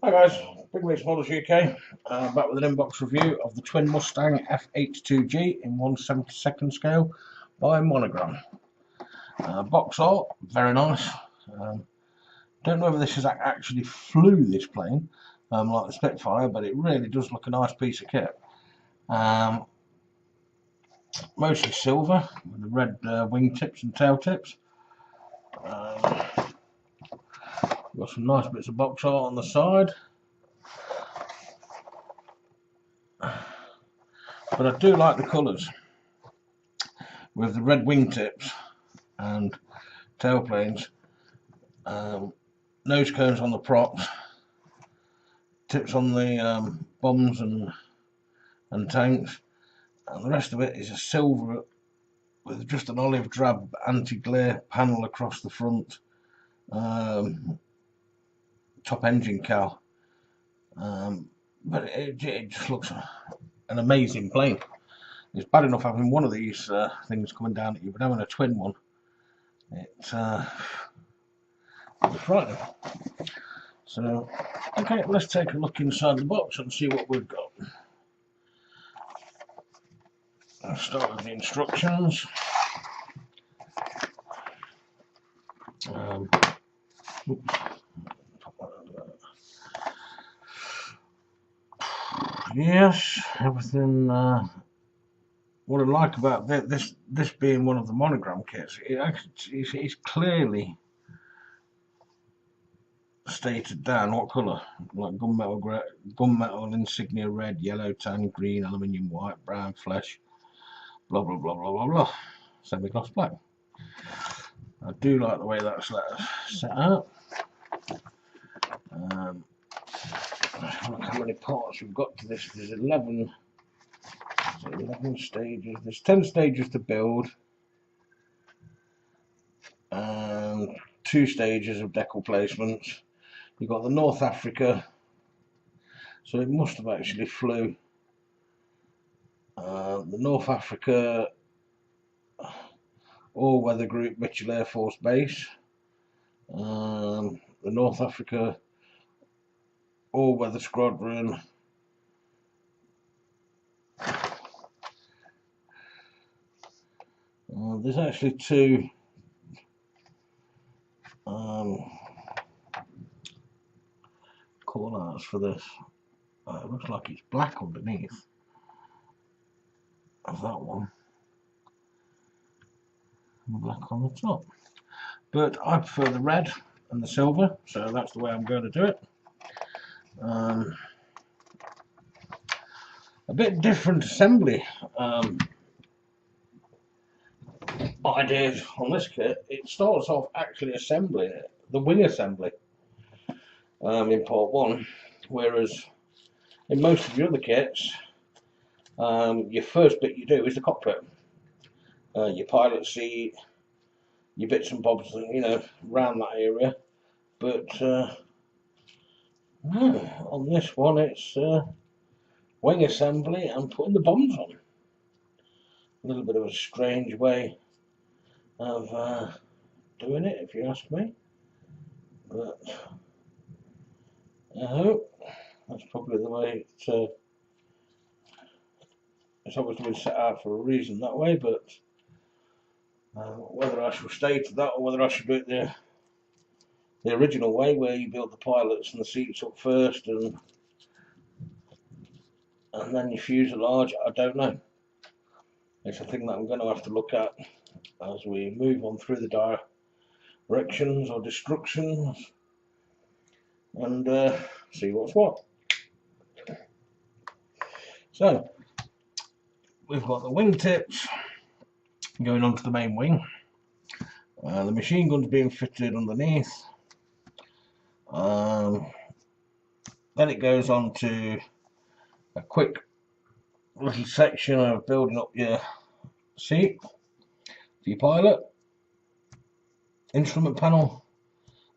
Hi guys, Big Mix Models UK, back with an inbox review of the twin Mustang F82G in 1/72 scale by Monogram. Box art, very nice. Don't know whether this is actually flew this plane, like the Spitfire, but it really does look a nice piece of kit. Mostly silver with the red wing tips and tail tips. Got some nice bits of box art on the side. But I do like the colours with the red wingtips and tailplanes, nose cones on the props, tips on the bombs and tanks, and the rest of it is a silver with just an olive drab anti-glare panel across the front, top engine cowl, but it just looks an amazing plane. It's bad enough having one of these things coming down at you, but having a twin one, it's frightening. So, okay, let's take a look inside the box and see what we've got. I'll start with the instructions. Yes, everything. What I like about this being one of the Monogram kits, it's clearly stated down what colour, like gunmetal insignia red, yellow, tan, green, aluminium white, brown, flesh, blah blah blah blah blah blah, semi-gloss black. I do like the way that's set out. Look how many parts we've got to this. There's 11 stages. There's 10 stages to build and 2 stages of decal placements. You've got the North Africa, so it must have actually flew. The North Africa All-Weather Group Mitchell Air Force Base, the North Africa All-Weather Squadron, there's actually 2 call outs for this. It looks like it's black underneath of that one and black on the top, but I prefer the red and the silver, so that's the way I'm going to do it. A bit different assembly ideas on this kit. It starts off actually assembling it, the wing assembly, in part 1, whereas in most of your other kits, your first bit you do is the cockpit, your pilot seat, your bits and bobs, you know, around that area. But on this one, it's wing assembly and putting the bombs on. A little bit of a strange way of doing it, if you ask me, but I hope that's probably the way it's obviously been set out for a reason that way. But whether I shall stay to that or whether I should do it the original way, where you build the pilots and the seats up first and then your fuselage, I don't know. It's a thing that I'm going to have to look at as we move on through the directions or destructions and see what's what. So we've got the wingtips going onto the main wing. The machine gun's being fitted underneath. Then it goes on to a quick little section of building up your seat for your pilot. Instrument panel.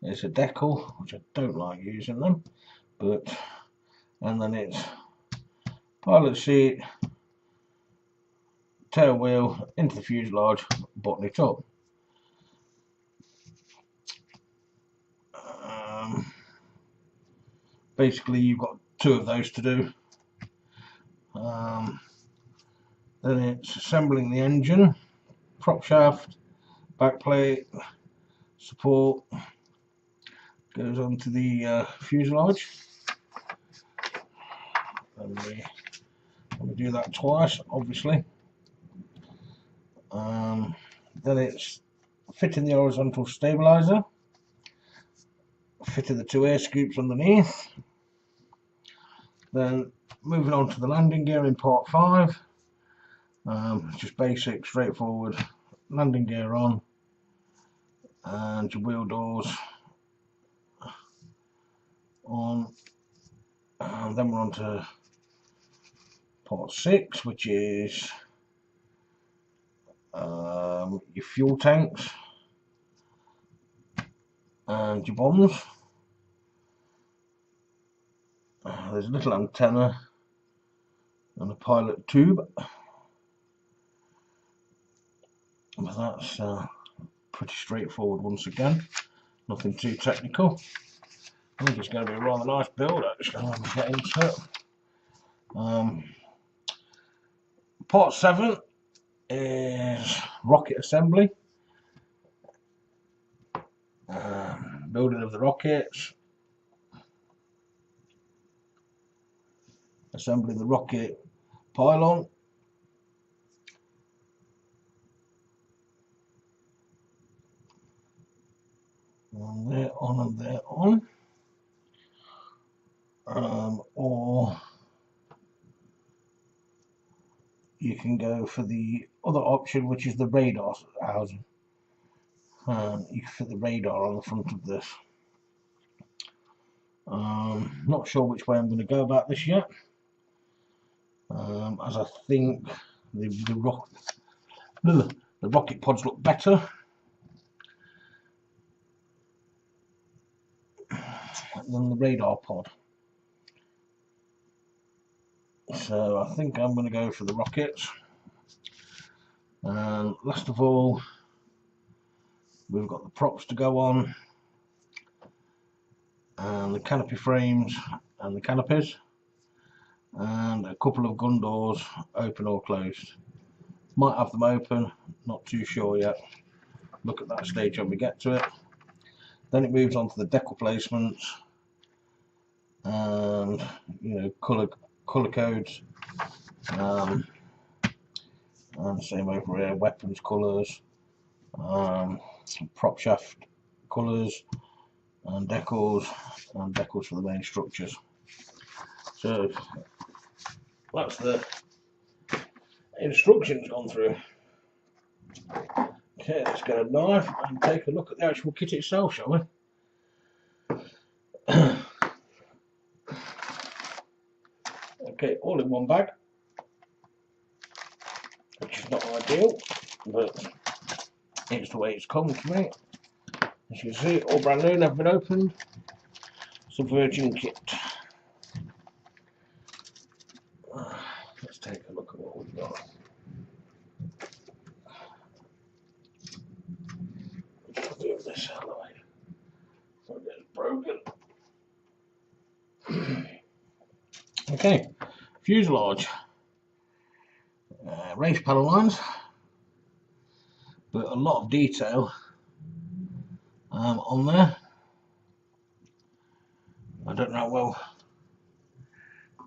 It's a decal, which I don't like using them, but and then it's pilot seat, tail wheel into the fuselage, button it up. basically you've got 2 of those to do. Then it's assembling the engine, prop shaft, back plate, support, goes onto the fuselage. And we do that twice, obviously. Then it's fitting the horizontal stabilizer, fitting the 2 air scoops underneath. Then moving on to the landing gear in part 5. Just basic, straightforward landing gear on, and your wheel doors on. And then we're on to part 6, which is your fuel tanks and your bombs. There's a little antenna and a pilot tube, but that's pretty straightforward once again, nothing too technical. I think it's going to be a rather nice build actually when we get into it. Part 7 is rocket assembly, building of the rockets, assembling the rocket pylon, and they're on and they're on. Or you can go for the other option, which is the radar housing. You can fit the radar on the front of this. Not sure which way I'm going to go about this yet, as I think the rocket pods look better than the radar pod. So I think I'm going to go for the rockets. And last of all, we've got the props to go on, and the canopy frames and the canopies, and a couple of gun doors, open or closed. Might have them open, not too sure yet. Look at that stage when we get to it. Then it moves on to the decal placements and colour codes, and same over here, weapons colours, prop shaft colours, and decals for the main structures. So that's the instructions gone through. Okay, let's get a knife and take a look at the actual kit itself, shall we? Okay, all in one bag, which is not ideal, but it's the way it's come to me. As you can see, all brand new, never been opened. It's a virgin kit. Let's take a look at what we've got. Let's move this out of the way so it gets broken. Okay, fuselage. Race panel lines, but a lot of detail on there. I don't know how well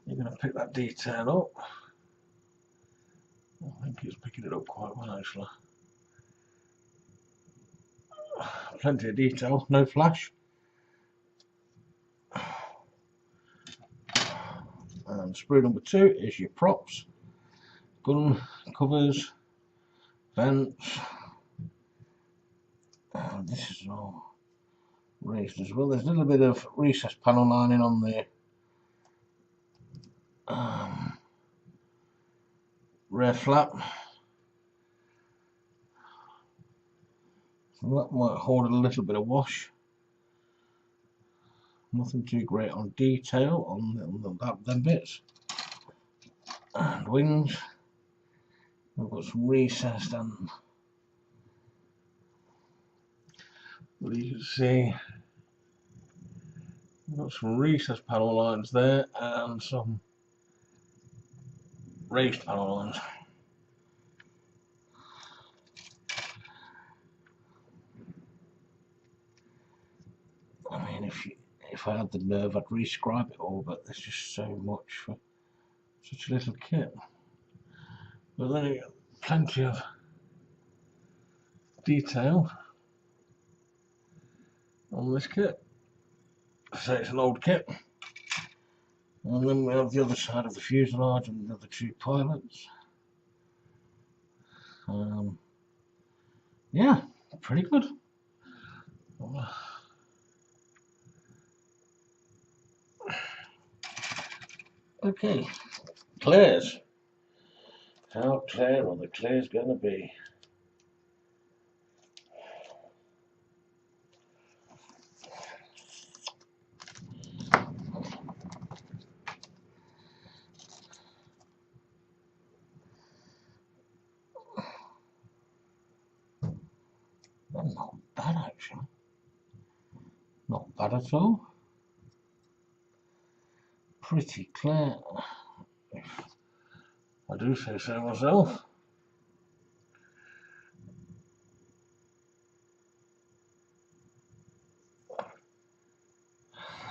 you're going to pick that detail up. I think it's picking it up quite well actually. Plenty of detail, no flash. And sprue number 2 is your props, gun covers, vents. This is all raised as well. There's a little bit of recessed panel lining on the rear flap. So that might hold a little bit of wash. Nothing too great on detail on them bits. And wings. We've got some recessed, and you can see We've got some recessed panel lines there and some raised panel lines. I mean, if I had the nerve, I'd rescribe it all, but there's just so much for such a little kit. But then you got plenty of detail on this kit. So it's an old kit. And then we have the other side of the fuselage and the other two pilots. Yeah, pretty good. Okay, clears. How clear are the clears going to be? They're not bad actually. Not bad at all. Pretty clear, if I do say so myself.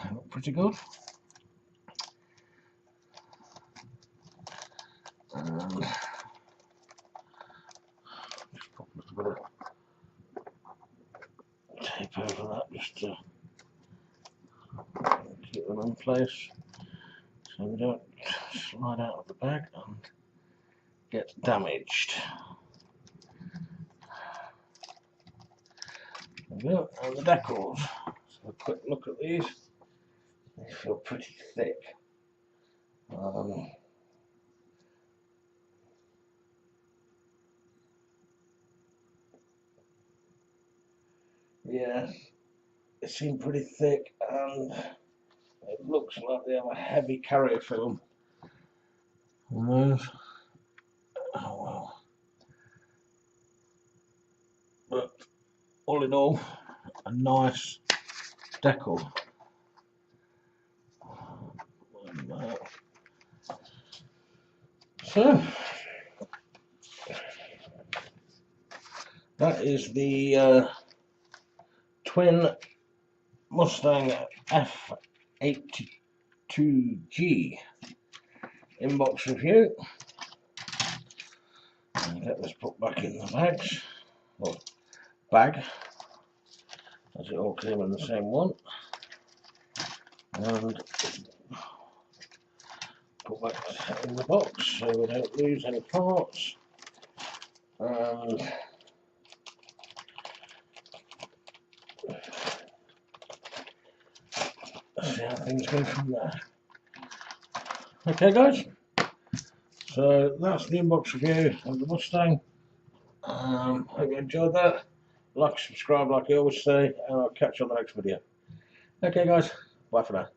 They look pretty good. And just put a little bit of tape over that just to keep them in place so they don't slide out of the bag and get damaged. There we go, and the decals. So a quick look at these. They feel pretty thick. Yeah, they seem pretty thick and it looks like they have a heavy carrier film on those. Oh well. But all in all, a nice decal. So that is the twin Mustang F82G inbox review. And get this put back in the bags, or bag, as it all came in the same one, and put back in the box so we don't lose any parts. And see how things go from there. Okay guys, so that's the inbox review of the Mustang. Hope you enjoyed that. Like, subscribe like I always say, and I'll catch you on the next video. Okay guys, bye for now.